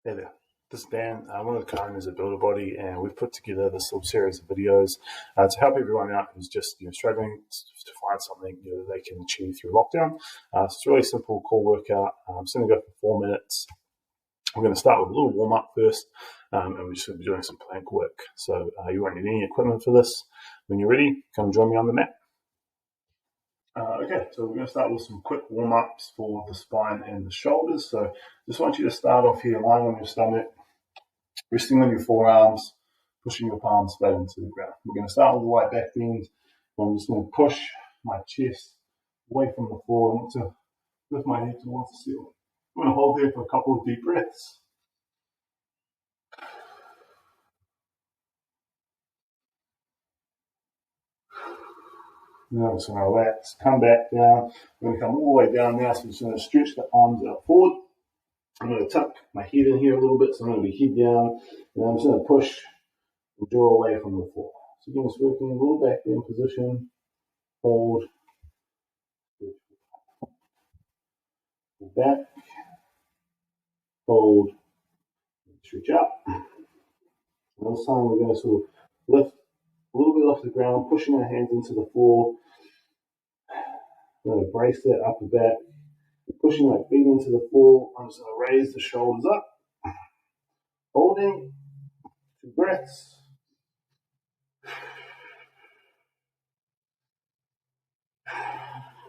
Hey there, this is Dan, one of the co-owners of Builder Body, and we've put together this little series of videos to help everyone out who's just struggling to find something they can achieve through lockdown. So it's a really simple core workout. It's going to go for 4 minutes. We're going to start with a little warm up first, and we're just going to be doing some plank work. So you won't need any equipment for this. When you're ready, come join me on the mat. Okay, so we're going to start with some quick warm-ups for the spine and the shoulders. So just want you to start off here, lying on your stomach, resting on your forearms, pushing your palms flat into the ground. We're going to start with the right back bend. I'm just going to push my chest away from the floor. I want to lift my head towards the ceiling. I'm going to hold there for a couple of deep breaths. Now I'm just going to relax, come back down. I'm going to come all the way down now, so I'm just going to stretch the arms out forward. I'm going to tuck my head in here a little bit, so I'm going to be head down, and I'm just going to push and draw away from the floor. So again, it's working a little back bend position, hold, pull back, hold, stretch out. And this time we're going to sort of lift a little bit off the ground, pushing our hands into the floor. I'm going to brace that upper back, pushing my feet into the floor. I'm just going to raise the shoulders up, holding, 2 breaths.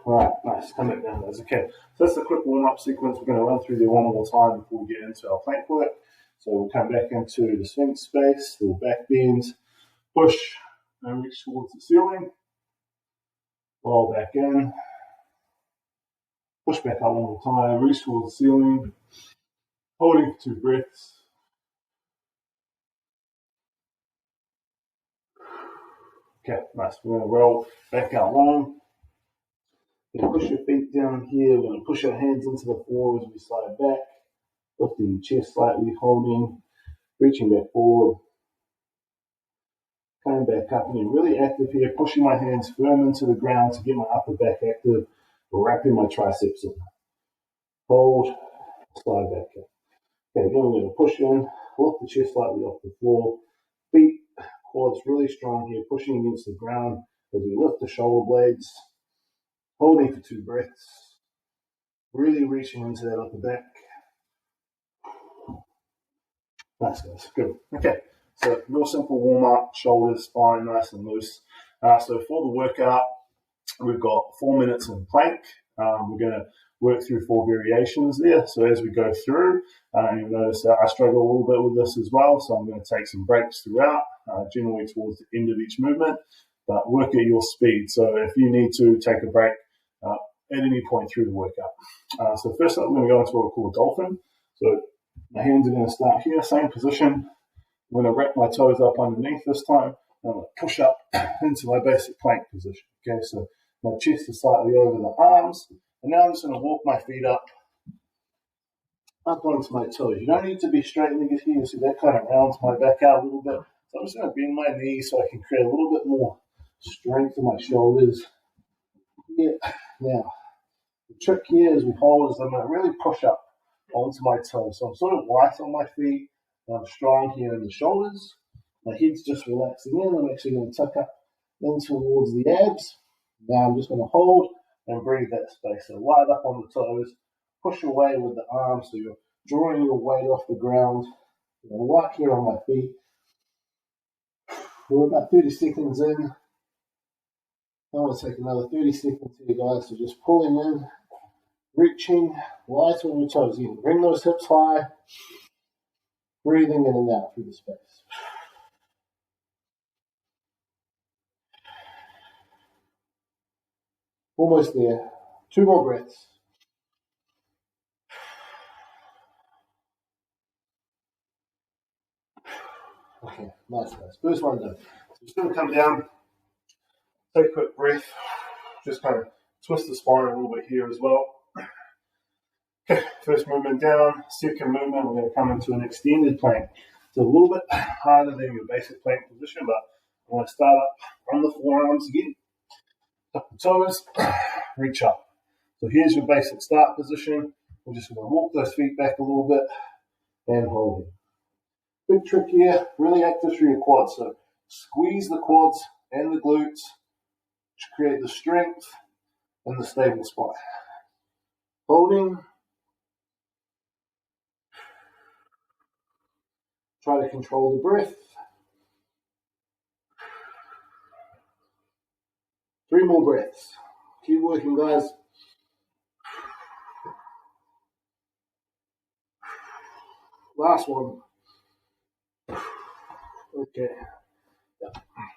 All right, nice. Come back down. That's okay. So that's the quick warm-up sequence. We're going to run through there one more time before we get into our plank work. So we'll come back into the Sphinx space, little back bends, push and reach towards the ceiling. Roll back in. Push back up one more time, reach towards the ceiling. Holding for 2 breaths. Okay, nice. We're going to roll back out long. We're going to push your feet down here. We're going to push our hands into the floor as we slide back. Lifting the chest slightly, holding, reaching back forward. Coming back up, and you're really active here, pushing my hands firm into the ground to get my upper back active, wrapping my triceps in. Hold, slide back up. Okay, again, we're going to push in, lift the chest slightly off the floor, feet, quads really strong here, pushing against the ground as we lift the shoulder blades, holding for 2 breaths, really reaching into that upper back. Nice, guys. Good. Okay. So real simple warm-up, shoulders, spine, nice and loose. So for the workout, we've got 4 minutes in plank. We're going to work through 4 variations there. So as we go through, you'll notice that I struggle a little bit with this as well. So I'm going to take some breaks throughout, generally towards the end of each movement, but work at your speed. So if you need to take a break at any point through the workout. So first up, we're going to go into what we call a dolphin. So my hands are going to start here, same position. I'm going to wrap my toes up underneath this time. I'm going to push up into my basic plank position. Okay, so my chest is slightly over the arms. And now I'm just going to walk my feet up onto my toes. You don't need to be straight-legged here. So that kind of rounds my back out a little bit. So I'm just going to bend my knees so I can create a little bit more strength in my shoulders. Yeah. Now, the trick here as we hold is I'm going to really push up onto my toes. So I'm sort of light on my feet. I'm strong here in the shoulders. My head's just relaxing in. I'm actually going to tuck up in towards the abs. Now I'm just going to hold and breathe that space. So light up on the toes. Push away with the arms so you're drawing your weight off the ground. I'm light here on my feet. We're about 30 seconds in. I want to take another 30 seconds here, guys. So just pulling in, reaching, light on your toes. You can bring those hips high. Breathing in and out through the space. Almost there. 2 more breaths. Okay, nice. First one done. So just going to come down, take a quick breath, just kind of twist the spine a little bit here as well. Okay, first movement down, second movement, we're going to come into an extended plank. It's a little bit harder than your basic plank position, but I'm going to start up on the forearms again, tuck the toes, reach up. So here's your basic start position. We're just going to walk those feet back a little bit and holding. Big trick here, really active through your quads. So squeeze the quads and the glutes to create the strength and the stable spine. Holding. Try to control the breath. 3 more breaths. Keep working, guys. Last one. Okay.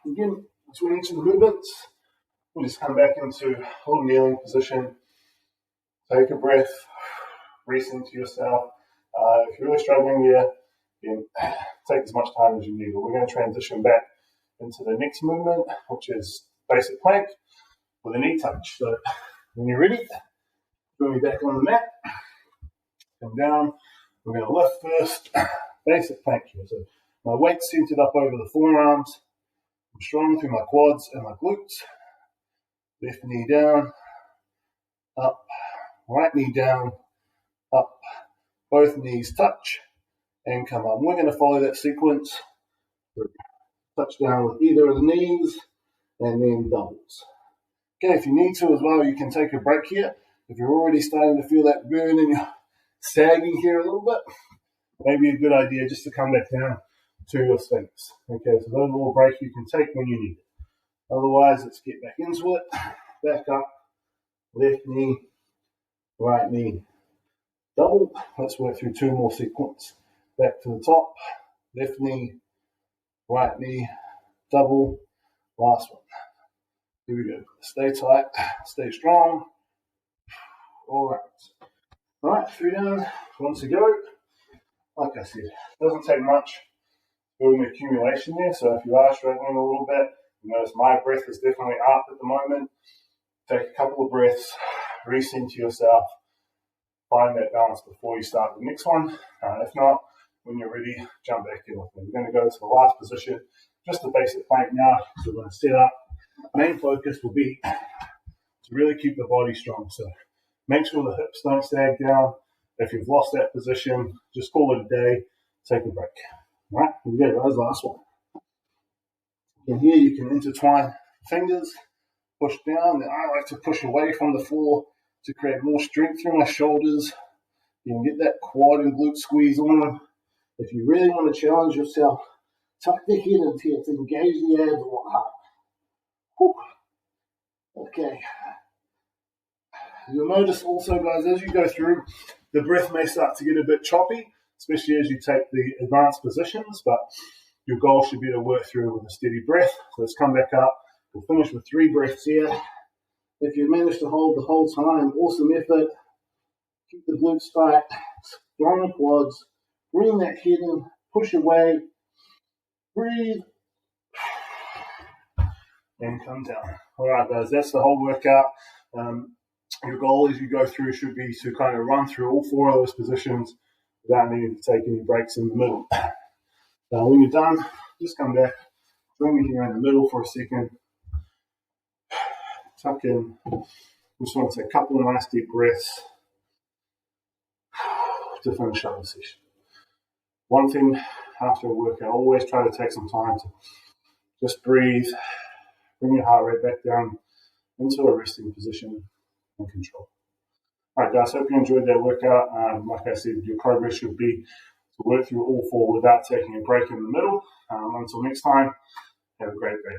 Again, between each of the movements, we'll just come back into a little kneeling position. Take a breath. Breathe into yourself. If you're really struggling here, then take as much time as you need. But we're going to transition back into the next movement, which is basic plank with a knee touch. So when you're ready, join me back on the mat. Come down. We're going to lift first. Basic plank here. So my weight's centered up over the forearms. I'm strong through my quads and my glutes. Left knee down, up. Right knee down, up. Both knees touch and come up. We're going to follow that sequence. Touch down with either of the knees and then doubles. Okay, if you need to as well, you can take a break here. If you're already starting to feel that burn and you're sagging here a little bit, maybe a good idea just to come back down to your Sphinx. Okay, so those little breaks you can take when you need it. Otherwise, let's get back into it. Back up, left knee, right knee, double. Let's work through 2 more sequences. Back to the top, left knee, right knee, double. Last one. Here we go. Stay tight, stay strong. All right, 3 down, 1 to go. Like I said, it doesn't take much building accumulation there. So if you are struggling a little bit, you notice my breath is definitely up at the moment. Take a couple of breaths, recenter yourself, find that balance before you start the next one. If not, when you're ready, jump back in with me. We're going to go to the last position, just the basic plank now. So we're going to set up. Main focus will be to really keep the body strong. So make sure the hips don't sag down. If you've lost that position, just call it a day. Take a break. All right, here we go, guys. Last one. In here, you can intertwine fingers, push down. I like to push away from the floor to create more strength through my shoulders. You can get that quad and glute squeeze on them. If you really want to challenge yourself, tuck the head into here to engage the abs a lot harder. Okay. You'll notice also, guys, as you go through, the breath may start to get a bit choppy, especially as you take the advanced positions, but your goal should be to work through with a steady breath. So let's come back up. We'll finish with 3 breaths here. If you manage to hold the whole time, awesome effort. Keep the glutes tight, strong quads, bring that head in, push away, breathe, and come down. All right, guys, that's the whole workout. Your goal as you go through should be to kind of run through all 4 of those positions without needing to take any breaks in the middle. Now, when you're done, just come back, join me here in the middle for a second. Tuck in. Just want to take a couple of nice deep breaths to finish up the session. One thing after a workout, always try to take some time to just breathe, bring your heart rate back down into a resting position and control. All right, guys, hope you enjoyed that workout. Like I said, your progress should be to work through all 4 without taking a break in the middle. Until next time, have a great day.